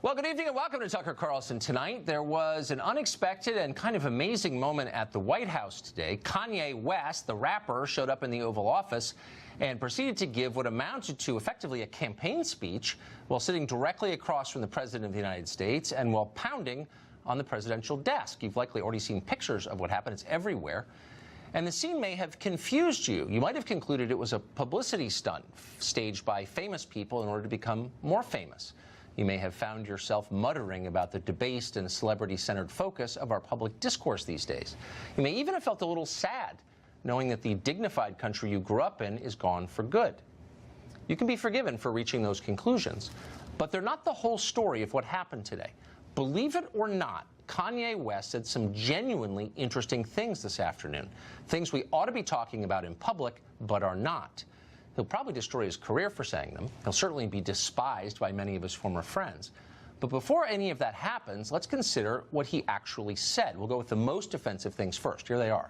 Well, good evening and welcome to Tucker Carlson Tonight. There was an unexpected and kind of amazing moment at the White House today. Kanye West, the rapper, showed up in the Oval Office and proceeded to give what amounted to effectively a campaign speech while sitting directly across from the President of the United States and while pounding on the presidential desk. You've likely already seen pictures of what happened. It's everywhere. And the scene may have confused you. You might have concluded it was a publicity stunt staged by famous people in order to become more famous. You may have found yourself muttering about the debased and celebrity-centered focus of our public discourse these days. You may even have felt a little sad, knowing that the dignified country you grew up in is gone for good. You can be forgiven for reaching those conclusions, but they're not the whole story of what happened today. Believe it or not, Kanye West said some genuinely interesting things this afternoon, things we ought to be talking about in public, but are not. He'll probably destroy his career for saying them. He'll certainly be despised by many of his former friends. But before any of that happens, let's consider what he actually said. We'll go with the most offensive things first. Here they are.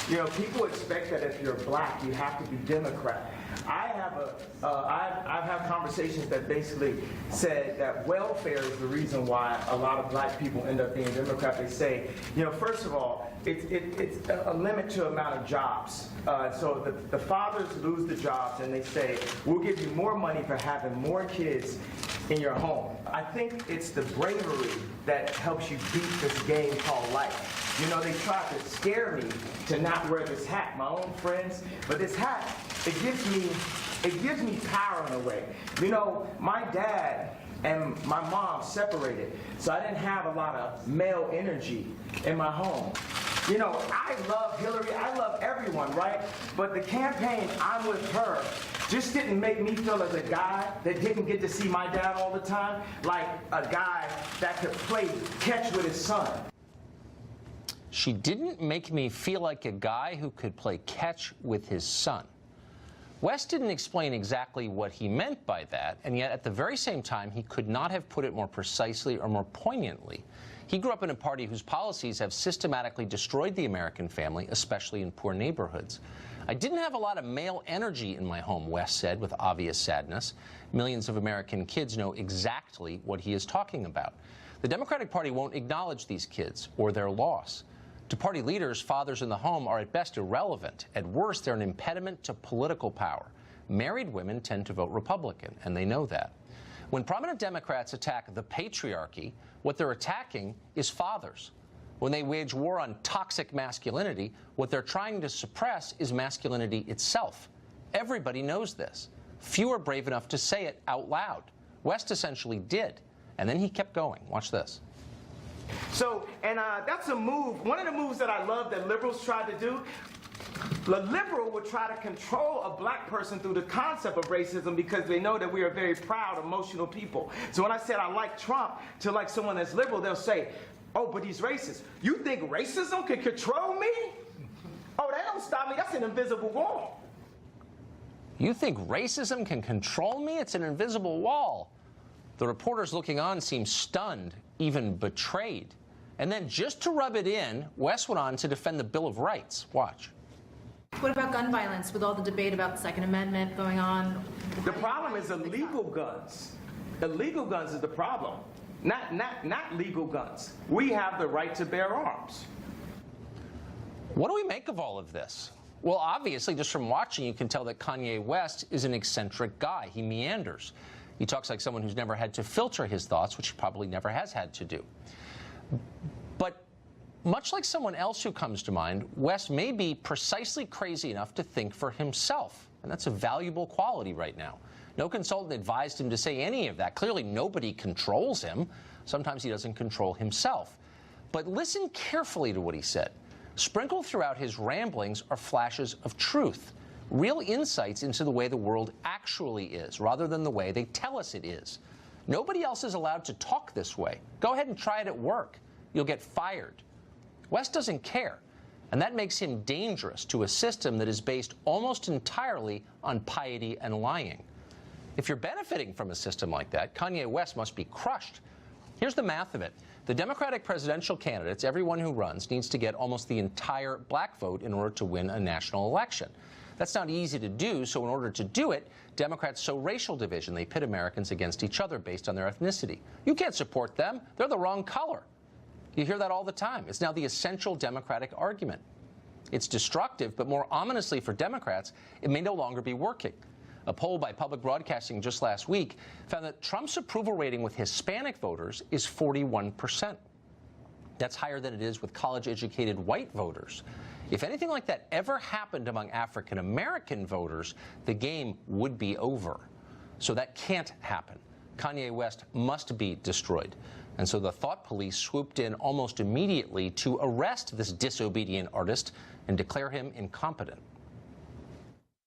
You know, people expect that if you're black, you have to be Democrat. I've had conversations that basically said that welfare is the reason why a lot of black people end up being Democrat. They say, you know, first of all, it's a limit to amount of jobs. So the fathers lose the jobs and they say, we'll give you more money for having more kids in your home. I think it's the bravery that helps you beat this game called life. You know, they try to scare me to not wear this hat, my own friends, but this hat, it gives me power in a way. You know, my dad and my mom separated, so I didn't have a lot of male energy in my home. You know, I love Hillary, I love everyone, right? But the campaign, I'm with her, just didn't make me feel as a guy that didn't get to see my dad all the time, like a guy that could play catch with his son. She didn't make me feel like a guy who could play catch with his son. West didn't explain exactly what he meant by that, and yet at the very same time, he could not have put it more precisely or more poignantly. He grew up in a party whose policies have systematically destroyed the American family, especially in poor neighborhoods. I didn't have a lot of male energy in my home, West said with obvious sadness. Millions of American kids know exactly what he is talking about. The Democratic Party won't acknowledge these kids or their loss. To party leaders, fathers in the home are at best irrelevant. At worst, they're an impediment to political power. Married women tend to vote Republican, and they know that. When prominent Democrats attack the patriarchy, what they're attacking is fathers. When they wage war on toxic masculinity, what they're trying to suppress is masculinity itself. Everybody knows this. Few are brave enough to say it out loud. West essentially did, and then he kept going. Watch this. So, and that's a move, one of the moves that I love that liberals tried to do. The liberal would try to control a black person through the concept of racism because they know that we are very proud, emotional people. So when I said I like Trump to like someone that's liberal, they'll say, oh, but he's racist. You think racism can control me? Oh, that don't stop me. That's an invisible wall. You think racism can control me? It's an invisible wall. The reporters looking on seemed stunned, even betrayed. And then just to rub it in, West went on to defend the Bill of Rights. Watch. What about gun violence with all the debate about the Second Amendment going on? The problem is illegal guns. Illegal guns is the problem, not legal guns. We have the right to bear arms. What do we make of all of this? Well, obviously, just from watching, you can tell that Kanye West is an eccentric guy. He meanders. He talks like someone who's never had to filter his thoughts, which he probably never has had to do. But much like someone else who comes to mind, West may be precisely crazy enough to think for himself. And that's a valuable quality right now. No consultant advised him to say any of that. Clearly, nobody controls him. Sometimes he doesn't control himself. But listen carefully to what he said. Sprinkled throughout his ramblings are flashes of truth. Real insights into the way the world actually is, rather than the way they tell us it is. Nobody else is allowed to talk this way. Go ahead and try it at work. You'll get fired. West doesn't care, and that makes him dangerous to a system that is based almost entirely on piety and lying. If you're benefiting from a system like that, Kanye West must be crushed. Here's the math of it. The Democratic presidential candidates, everyone who runs, needs to get almost the entire black vote in order to win a national election. That's not easy to do, so in order to do it, Democrats sow racial division. They pit Americans against each other based on their ethnicity. You can't support them. They're the wrong color. You hear that all the time. It's now the essential Democratic argument. It's destructive, but more ominously for Democrats, it may no longer be working. A poll by Public Broadcasting just last week found that Trump's approval rating with Hispanic voters is 41%. That's higher than it is with college-educated white voters. If anything like that ever happened among African-American voters, the game would be over. So that can't happen. Kanye West must be destroyed. And so the thought police swooped in almost immediately to arrest this disobedient artist and declare him incompetent.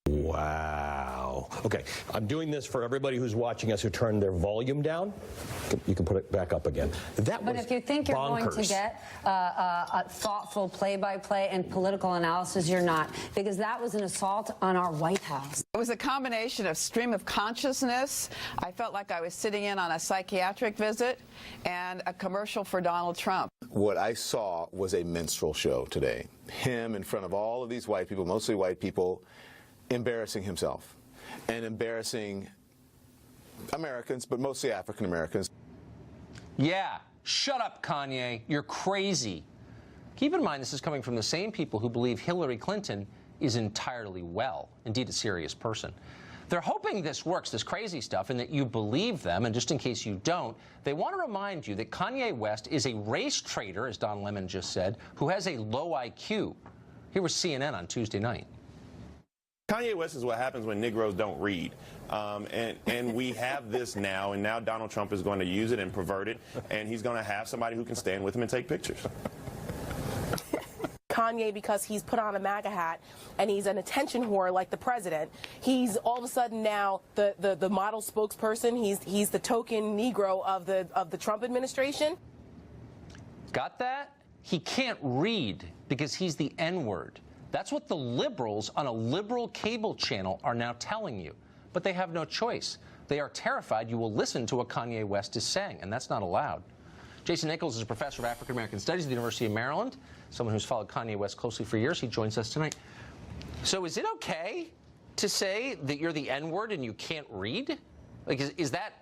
Wow. Okay, I'm doing this for everybody who's watching us who turned their volume down. You can put it back up again. That was But if you think you're going to get a thoughtful play-by-play and political analysis, you're not, because that was an assault on our White House. It was a combination of stream of consciousness. I felt like I was sitting in on a psychiatric visit and a commercial for Donald Trump. What I saw was a minstrel show today. Him in front of all of these white people, mostly white people, embarrassing himself and embarrassing Americans, but mostly African Americans. Yeah, shut up, Kanye. You're crazy. Keep in mind, this is coming from the same people who believe Hillary Clinton is entirely well, indeed a serious person. They're hoping this works, this crazy stuff, and that you believe them, and just in case you don't, they want to remind you that Kanye West is a race traitor, as Don Lemon just said, who has a low IQ. Here was CNN on Tuesday night. Kanye West is what happens when Negroes don't read. And we have this now, and now Donald Trump is going to use it and pervert it, and he's going to have somebody who can stand with him and take pictures. Kanye, because he's put on a MAGA hat and he's an attention whore like the president, he's all of a sudden now the model spokesperson. He's the token Negro of the Trump administration. Got that? He can't read because he's the N-word. That's what the liberals on a liberal cable channel are now telling you. But they have no choice. They are terrified you will listen to what Kanye West is saying, and that's not allowed. Jason Nichols is a professor of African American Studies at the University of Maryland, someone who's followed Kanye West closely for years. He joins us tonight. So is it okay to say that you're the N-word and you can't read? Like, is that...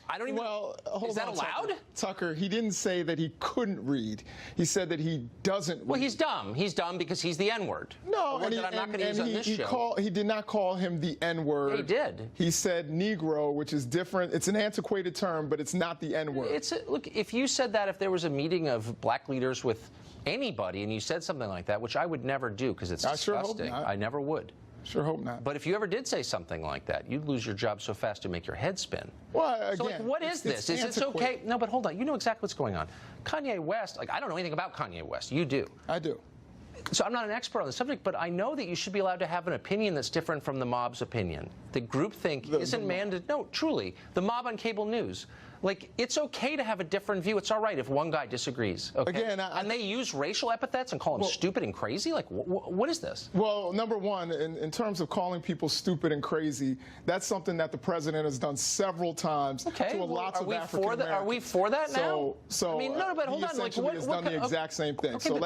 I don't even. Well, hold is that on, allowed? Tucker, he didn't say that he couldn't read. He said that he doesn't read. Well, he's dumb. He's dumb because he's the N-word. No, and I'm not going to use on this show. He did not call him the N-word. Yeah, he did. He said Negro, which is different. It's an antiquated term, but it's not the N-word. Look, if you said that, if there was a meeting of black leaders with anybody, and you said something like that, which I would never do because it's disgusting. Sure hope not. I never would. Sure hope not. But if you ever did say something like that, you'd lose your job so fast to make your head spin. Well, again, so, like, what is this? Is it okay? No, but hold on. You know exactly what's going on. Kanye West, like, I don't know anything about Kanye West. You do. I do. So I'm not an expert on the subject, but I know that you should be allowed to have an opinion that's different from the mob's opinion. The groupthink isn't mandated. No, truly. The mob on cable news. Like, it's okay to have a different view. It's all right if one guy disagrees. Okay? Again, and they use racial epithets and call him stupid and crazy? Like, what is this? Well, number one, in terms of calling people stupid and crazy, that's something that the president has done several times to lots of African Americans. Are we for that now? So I mean, no, but hold on. Like, he has done the exact same thing. Okay,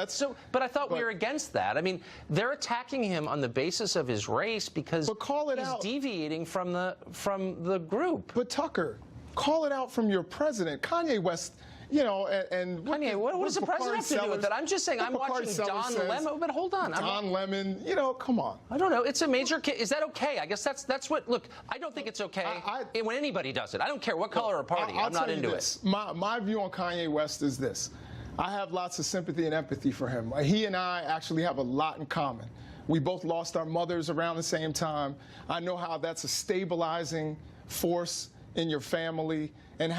but I thought we were against that. I mean, they're attacking him on the basis of his race because he's deviating from the group. But Tucker, call it out from your president. Kanye West, you know, and Kanye, what does the president have to do with it? I'm just saying, I'm watching Don Lemon, but hold on. Don Lemon, you know, come on. I don't know. It's a major case. Is that okay? I guess that's what, look, I don't think it's okay when anybody does it. I don't care what color or party. I'm not into it. My view on Kanye West is this. I have lots of sympathy and empathy for him. He and I actually have a lot in common. We both lost our mothers around the same time. I know how that's a stabilizing force in your family, and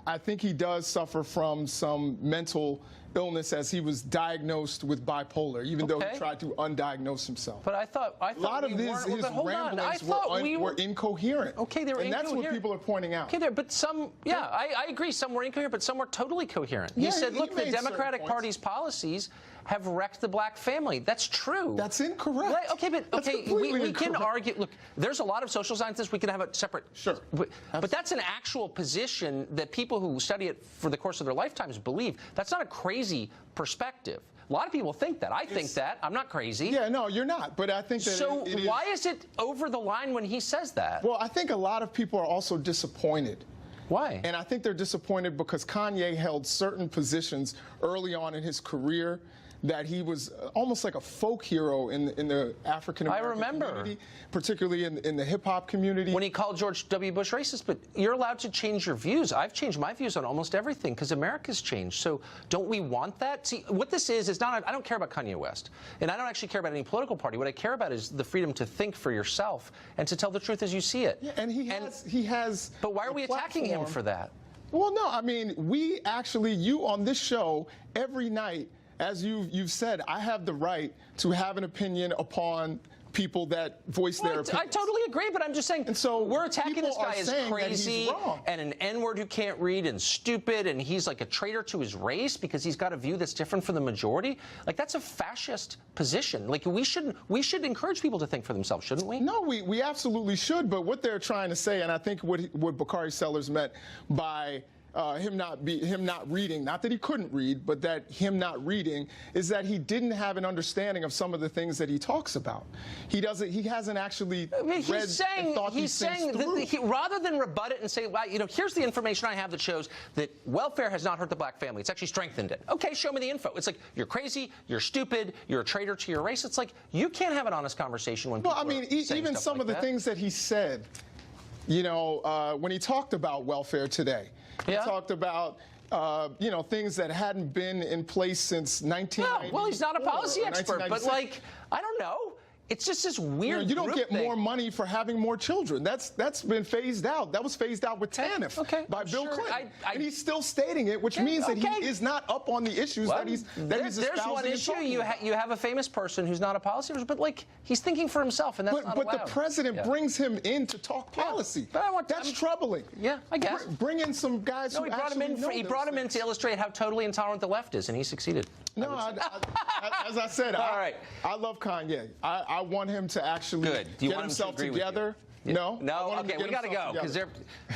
I think he does suffer from some mental illness as he was diagnosed with bipolar, even though he tried to undiagnose himself. But I thought a lot of his ramblings were incoherent. Okay, they were incoherent. And that's what people are pointing out. Okay, but some, I agree, some were incoherent, but some were totally coherent. He said, look, the Democratic Party's policies have wrecked the black family. That's true. That's incorrect. Okay, but we can argue. Look, there's a lot of social scientists. We can have a separate. Sure. But that's an actual position that people who study it for the course of their lifetimes believe. That's not a crazy perspective. A lot of people think that. I think that. I'm not crazy. Yeah, no, you're not. But I think that so why is it over the line when he says that? Well, I think a lot of people are also disappointed. Why? And I think they're disappointed because Kanye held certain positions early on in his career that he was almost like a folk hero in the African American community, particularly in the hip hop community. When he called George W. Bush racist, but you're allowed to change your views. I've changed my views on almost everything because America's changed. So don't we want that? See, what this is not, I don't care about Kanye West. And I don't actually care about any political party. What I care about is the freedom to think for yourself and to tell the truth as you see it. Yeah, and he has. But why are we attacking him for that? Well, no, I mean, you on this show every night, as you've said, I have the right to have an opinion upon people that voice their opinions. I totally agree, but I'm just saying, and so we're attacking this guy as crazy and an N-word who can't read and stupid, and he's like a traitor to his race because he's got a view that's different from the majority. Like, that's a fascist position. Like, we should encourage people to think for themselves, shouldn't we? No, we absolutely should, but what they're trying to say, and I think what Bakari Sellers meant by him not reading, not that he couldn't read, but that him not reading is that he didn't have an understanding of some of the things that he talks about. He hasn't actually read and thought these things through. Rather than rebut it and say, well, here's the information I have that shows that welfare has not hurt the black family. It's actually strengthened it. Okay, show me the info. It's like, you're crazy, you're stupid, you're a traitor to your race. It's like, you can't have an honest conversation when people even some of the things that he said, when he talked about welfare today. He talked about, things that hadn't been in place since 1990. Well, he's not a policy expert, but I don't know. It's just this weird. You don't get more money for having more children. That's been phased out. That was phased out with TANF by Bill Clinton, and he's still stating it, which means that he is not up on the issues that he's espousing. There's one issue. You have a famous person who's not a policy, but he's thinking for himself, and that's not allowed. But the president brings him in to talk policy. That's troubling. Yeah, I guess. Bring in some guys who actually know. He brought him in to illustrate how totally intolerant the left is, and he succeeded. No, as I said, all right. I love Kanye. I want him to actually get himself together. No? Okay, we got to go.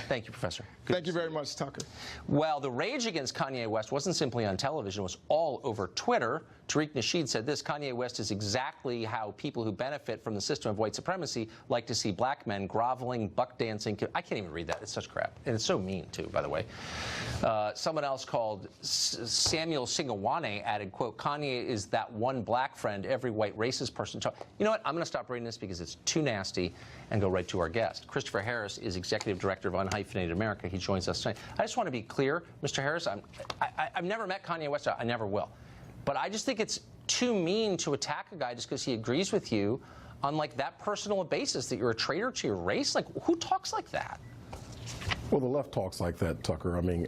Thank you, Professor. Thank you very much, Tucker. Well, the rage against Kanye West wasn't simply on television. It was all over Twitter. Tariq Nasheed said this: Kanye West is exactly how people who benefit from the system of white supremacy like to see black men groveling, buck dancing. I can't even read that. It's such crap. And it's so mean, too, by the way. Someone else called Samuel Singawane added, quote, Kanye is that one black friend every white racist person talks. You know what? I'm going to stop reading this because it's too nasty and go right to our guest. Christopher Harris is Executive Director of Unhyphenated America. He joins us tonight. I just want to be clear, Mr. Harris, I've never met Kanye West. I never will. But I just think it's too mean to attack a guy just because he agrees with you on that personal basis, that you're a traitor to your race. Like, who talks like that? Well, the left talks like that, Tucker. I mean,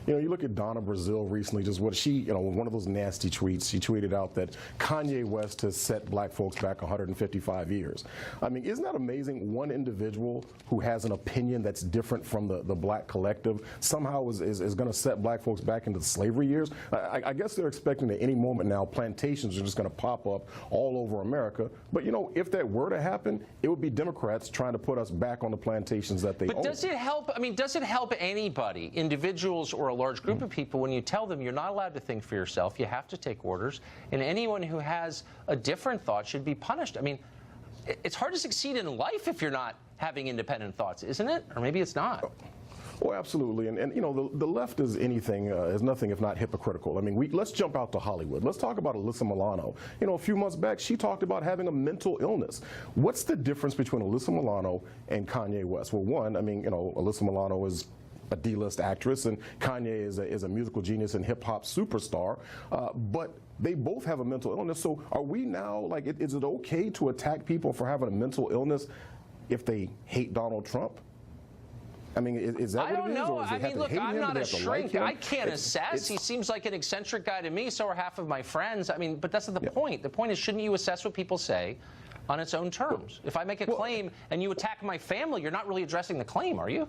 you look at Donna Brazile recently, just what she, one of those nasty tweets, she tweeted out that Kanye West has set black folks back 155 years. I mean, isn't that amazing? One individual who has an opinion that's different from the black collective somehow is going to set black folks back into the slavery years. I guess they're expecting at any moment now plantations are just going to pop up all over America. But, if that were to happen, it would be Democrats trying to put us back on the plantations that they own. But does it help? I mean, does it help anybody, individuals or a large group of people, when you tell them you're not allowed to think for yourself, you have to take orders, and anyone who has a different thought should be punished? I mean, it's hard to succeed in life if you're not having independent thoughts, isn't it? Or maybe it's not. Oh, absolutely. And the left is nothing if not hypocritical. I mean, let's jump out to Hollywood. Let's talk about Alyssa Milano. A few months back, she talked about having a mental illness. What's the difference between Alyssa Milano and Kanye West? Well, one, I mean, Alyssa Milano is a D-list actress, and Kanye is a musical genius and hip-hop superstar. But they both have a mental illness. So are we now, is it okay to attack people for having a mental illness if they hate Donald Trump? I mean, is that what it is? I don't know. I mean, look, I'm not a shrink. I can't assess. He seems like an eccentric guy to me. So are half of my friends. I mean, but that's not the point. The point is, shouldn't you assess what people say on its own terms? If I make a claim and you attack my family, you're not really addressing the claim, are you?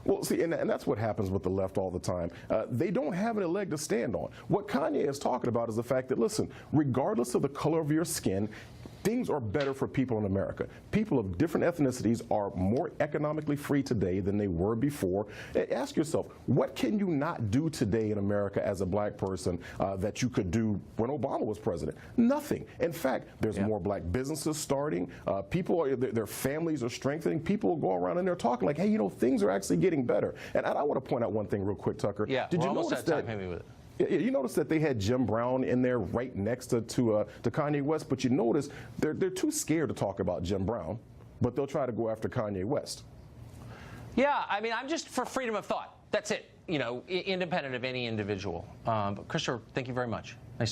Well, see, and that's what happens with the left all the time. They don't have any leg to stand on. What Kanye is talking about is the fact that, listen, regardless of the color of your skin, things are better for people in America. People of different ethnicities are more economically free today than they were before. Ask yourself, what can you not do today in America as a black person that you could do when Obama was president? Nothing. In fact, there's more black businesses starting. People, their families are strengthening. People go around and they're talking like, hey, you know, things are actually getting better. And I want to point out one thing real quick, Tucker. Yeah, Did you notice that? You notice that they had Jim Brown in there right next to Kanye West, but you notice they're too scared to talk about Jim Brown, but they'll try to go after Kanye West. Yeah, I mean, I'm just for freedom of thought. That's it. You know, independent of any individual. But Christopher, thank you very much. Nice.